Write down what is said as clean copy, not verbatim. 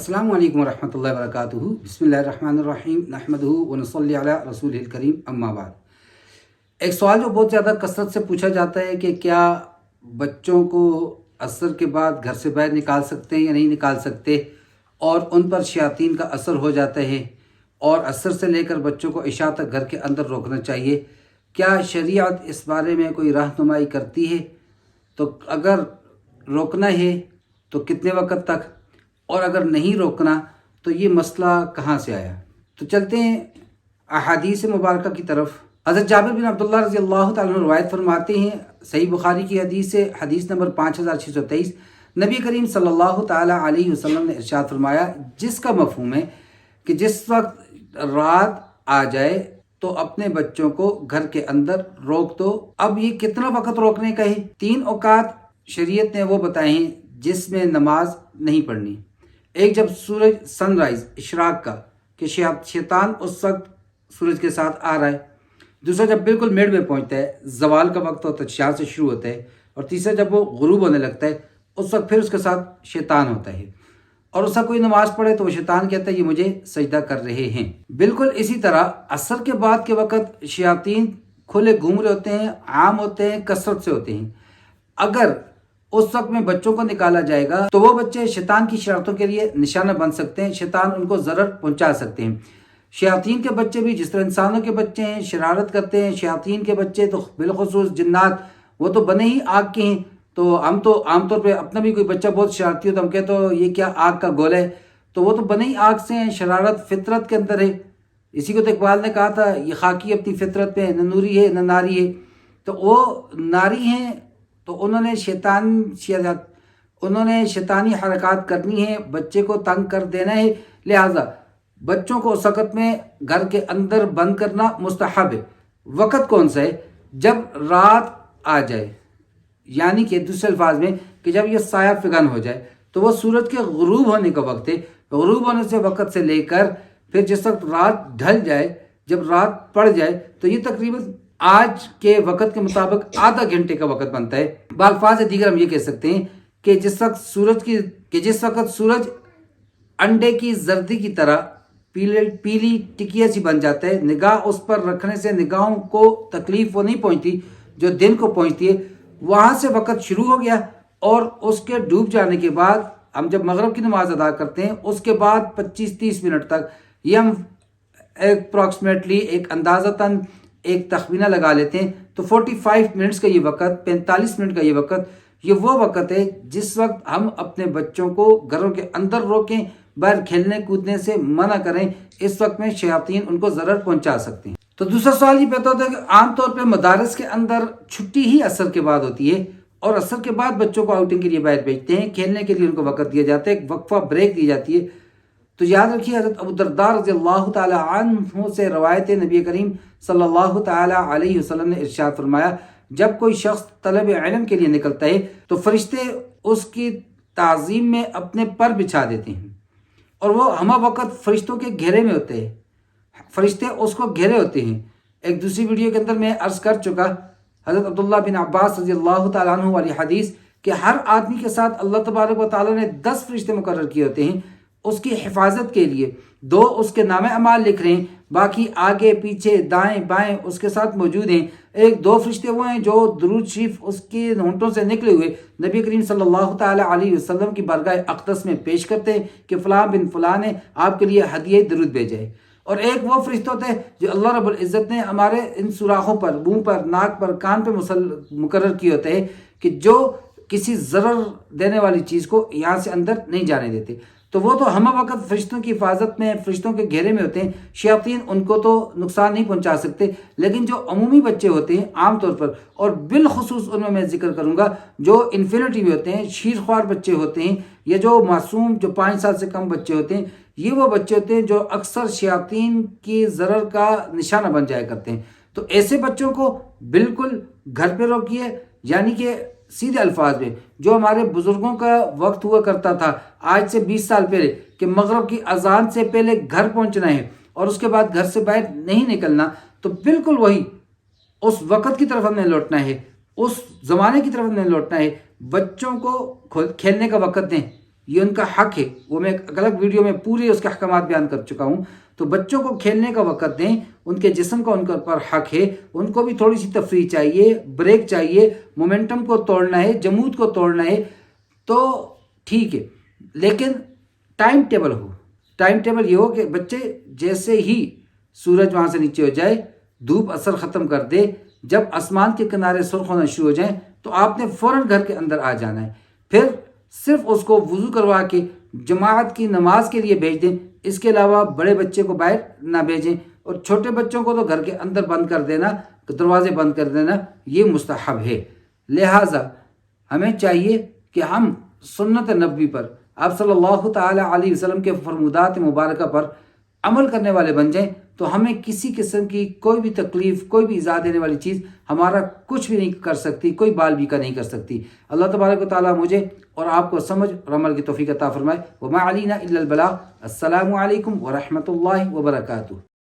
अस्सलामु अलैकुम वरहमतुल्लाहि वबरकातुहू। बिस्मिल्लाहिर्रहमानिर्रहीम नहमदुहू व नसल्ली अला रसूलिल करीम अम्मा बाद। एक सवाल जो बहुत ज़्यादा कसरत से पूछा जाता है कि क्या बच्चों को असर के बाद घर से बाहर निकाल सकते हैं या नहीं निकाल सकते, और उन पर शयातीन का असर हो जाता है और असर से लेकर बच्चों को इशा तक घर के अंदर रोकना चाहिए। क्या शरीयत इस बारे में कोई रहनुमाई करती है? तो अगर रोकना है तो कितने वक्त तक, और अगर नहीं रोकना तो ये मसला कहाँ से आया। तो चलते हैं अहादीस मुबारक की तरफ। हज़रत जाबिर बिन अब्दुल्लाह रज़ी अल्लाह तआला अन्हु रवायत फरमाते हैं, सही बुखारी की हदीस से, हदीस नंबर 5623, नबी करीम सल्लल्लाहु ताला अलैहि वसल्लम ने इरशाद फरमाया, जिसका मफहूम है कि जिस वक्त रात आ जाए तो अपने बच्चों को घर के अंदर रोक दो। अब ये कितना वक्त रोकने का है? 3 औकात शरीयत ने वो बताए हैं जिसमें नमाज नहीं पढ़नी। एक, जब सूरज सनराइज इशराक का, कि शैतान उस वक्त सूरज के साथ आ रहा है। दूसरा, जब बिल्कुल मिड में पहुंचता है, जवाल का वक्त होता है, शाह से शुरू होता है। और तीसरा, जब वो गुरूब होने लगता है, उस वक्त फिर उसके साथ शैतान होता है और उसका कोई नमाज पढ़े तो वो शैतान कहता है ये मुझे सजदा कर रहे हैं। बिल्कुल इसी तरह असर के बाद के वक्त शयातीन खुले घूम रहे होते हैं, आम होते हैं, कसरत से होते हैं। अगर उस वक्त में बच्चों को निकाला जाएगा तो वो बच्चे शैतान की शरारतों के लिए निशाना बन सकते हैं, शैतान उनको ज़रर पहुंचा सकते हैं। शयातीन के बच्चे भी जिस तरह इंसानों के बच्चे हैं, शरारत करते हैं। शयातीन के बच्चे तो बिलखुसूस जिन्नात, वो तो बने ही आग के हैं। तो हम तो आमतौर पे अपना भी कोई बच्चा बहुत शरारती हो तो हम कहते हो ये क्या आग का गोला है, तो वो तो बने ही आग से हैं। शरारत फितरत के अंदर है। इसी को तो इकबाल ने कहा था, ये खाकी अपनी फितरत पे न नूरी है न नारी है। तो वो नारी हैं तो उन्होंने शैतानी हरकत करनी है, बच्चे को तंग कर देना है। लिहाजा बच्चों को उस वक़्त में घर के अंदर बंद करना मुस्तहब है। वक़्त कौन सा है? जब रात आ जाए, यानी कि दूसरे अल्फाज में कि जब ये साया फिगन हो जाए, तो वो सूरज के गुरूब होने का वक्त है। गुरूब होने से वक़्त से लेकर फिर जिस वक्त रात ढल जाए, जब रात पड़ जाए, तो ये तकरीबन आज के वक़्त के मुताबिक आधा घंटे का वक़्त बनता है। बाल्फाज दीगर हम ये कह सकते हैं कि जिस वक्त सूरज अंडे की जर्दी की तरह पीली टिकिया सी बन जाता है, निगाह उस पर रखने से निगाहों को तकलीफ वो नहीं पहुंचती जो दिन को पहुंचती है। वहां से वक़्त शुरू हो गया और उसके डूब जाने के बाद हम जब मगरिब की नमाज अदा करते हैं, उसके बाद 25-30 मिनट तक, ये हम अप्रॉक्सीमेटली एक अंदाज़तन एक तखमीना लगा लेते हैं, तो 45 मिनट्स का ये वक़्त, 45 मिनट का ये वक़्त, ये वो वक़्त है जिस वक्त हम अपने बच्चों को घरों के अंदर रोकें, बाहर खेलने कूदने से मना करें। इस वक्त में शयातीन उनको ज़रर पहुंचा सकते हैं। तो दूसरा सवाल ये पैदा होता है कि आमतौर पर मदारस के अंदर छुट्टी ही असर के बाद होती है और असर के बाद बच्चों को आउटिंग के लिए बाहर भेजते हैं, खेलने के लिए उनको वक़्त दिया जाता है, एक वक्फा ब्रेक दी जाती है। तो याद रखिए, हज़रत अबू दरदा रज़ियल्लाहु ताला अन्हु से रवायत है, नबी करीम सल्लल्लाहु ताला अलैहि वसल्लम ने इरशाद फरमाया, जब कोई शख्स तलब इल्म के लिए निकलता है तो फरिश्ते उसकी ताज़ीम में अपने पर बिछा देते हैं और वो हमा वक़्त फरिश्तों के घेरे में होते हैं, फरिश्ते उसको घेरे होते हैं। एक दूसरी वीडियो के अंदर मैं अर्ज़ कर चुका, हज़रत अब्दुल्लाह बिन अब्बास रज़ियल्लाहु ताला अन्हु वाली हदीस, कि हर आदमी के साथ अल्लाह तबारक व तआला ने 10 फरिश्ते मुकर्रर किए होते हैं उसकी हिफाजत के लिए। 2 उसके नामे अमाल लिख रहे हैं, बाकी आगे पीछे दाएं बाएं उसके साथ मौजूद हैं। 2 फरिश्ते वो हैं जो दुरूद शरीफ उसके होंठों से निकले हुए नबी करीम सल्लल्लाहु ताला अलैहि वसल्लम की बारगाह अक़दस में पेश करते हैं कि फ़लाँ बिन फ़लाँ ने आपके लिए हदिया दुरूद भेजा है। और एक वो फरिश्ते होते हैं जो अल्लाह रब्बुल इज़्ज़त ने हमारे इन सुराखों पर, मुंह पर, नाक पर, कान पर मुकर्रर किए होते हैं कि जो किसी ज़रर देने वाली चीज़ को यहाँ से अंदर नहीं जाने देते। तो वो तो हम वक्त फरिश्तों की हिफाजत में, फरिश्तों के घेरे में होते हैं। शयातीन उनको तो नुकसान नहीं पहुंचा सकते, लेकिन जो अमूमी बच्चे होते हैं आम तौर पर, और बिलखुसूस उनमें मैं जिक्र करूंगा जो इन्फिनिटी में होते हैं, शीरख्वार बच्चे होते हैं, या जो मासूम, जो 5 साल से कम बच्चे होते हैं, ये वो बच्चे होते हैं जो अक्सर शयातीन की ज़रर का निशाना बन जाया करते हैं। तो ऐसे बच्चों को बिल्कुल घर पे रोकिए, यानी कि सीधे अल्फाज में जो हमारे बुजुर्गों का वक्त हुआ करता था आज से 20 साल पहले, कि मगरिब की अजान से पहले घर पहुंचना है और उसके बाद घर से बाहर नहीं निकलना, तो बिल्कुल वही उस वक्त की तरफ हमने लौटना है, उस ज़माने की तरफ हमने लौटना है। बच्चों को खेलने का वक्त दें, یہ ان کا حق ہے، وہ میں ایک الگ ویڈیو میں پورے اس کے احکامات بیان کر چکا ہوں۔ تو بچوں کو کھیلنے کا وقت دیں، ان کے جسم کا ان کے اوپر حق ہے، ان کو بھی تھوڑی سی تفریح چاہیے، بریک چاہیے، مومنٹم کو توڑنا ہے، جمود کو توڑنا ہے تو ٹھیک ہے، لیکن ٹائم ٹیبل ہو۔ ٹائم ٹیبل یہ ہو کہ بچے جیسے ہی سورج وہاں سے نیچے ہو جائے، دھوپ اثر ختم کر دے، جب آسمان کے کنارے سرخ ہونا شروع ہو جائیں تو آپ نے فوراً گھر کے اندر آ جانا ہے، پھر صرف اس کو وضو کروا کے جماعت کی نماز کے لیے بھیج دیں، اس کے علاوہ بڑے بچے کو باہر نہ بھیجیں، اور چھوٹے بچوں کو تو گھر کے اندر بند کر دینا، دروازے بند کر دینا، یہ مستحب ہے۔ لہٰذا ہمیں چاہیے کہ ہم سنت نبوی پر، آپ صلی اللہ تعالی علیہ وسلم کے فرمودات مبارکہ پر عمل کرنے والے بن جائیں، تو ہمیں کسی قسم کی کوئی بھی تکلیف، کوئی بھی ایذا دینے والی چیز ہمارا کچھ بھی نہیں کر سکتی، کوئی بال بھی کا نہیں کر سکتی۔ اللہ تبارک و تعالیٰ مجھے اور آپ کو سمجھ اور عمل کی توفیق عطا فرمائے۔ وما علینا الا البلاغ۔ السلام علیکم ورحمۃ اللہ وبرکاتہ۔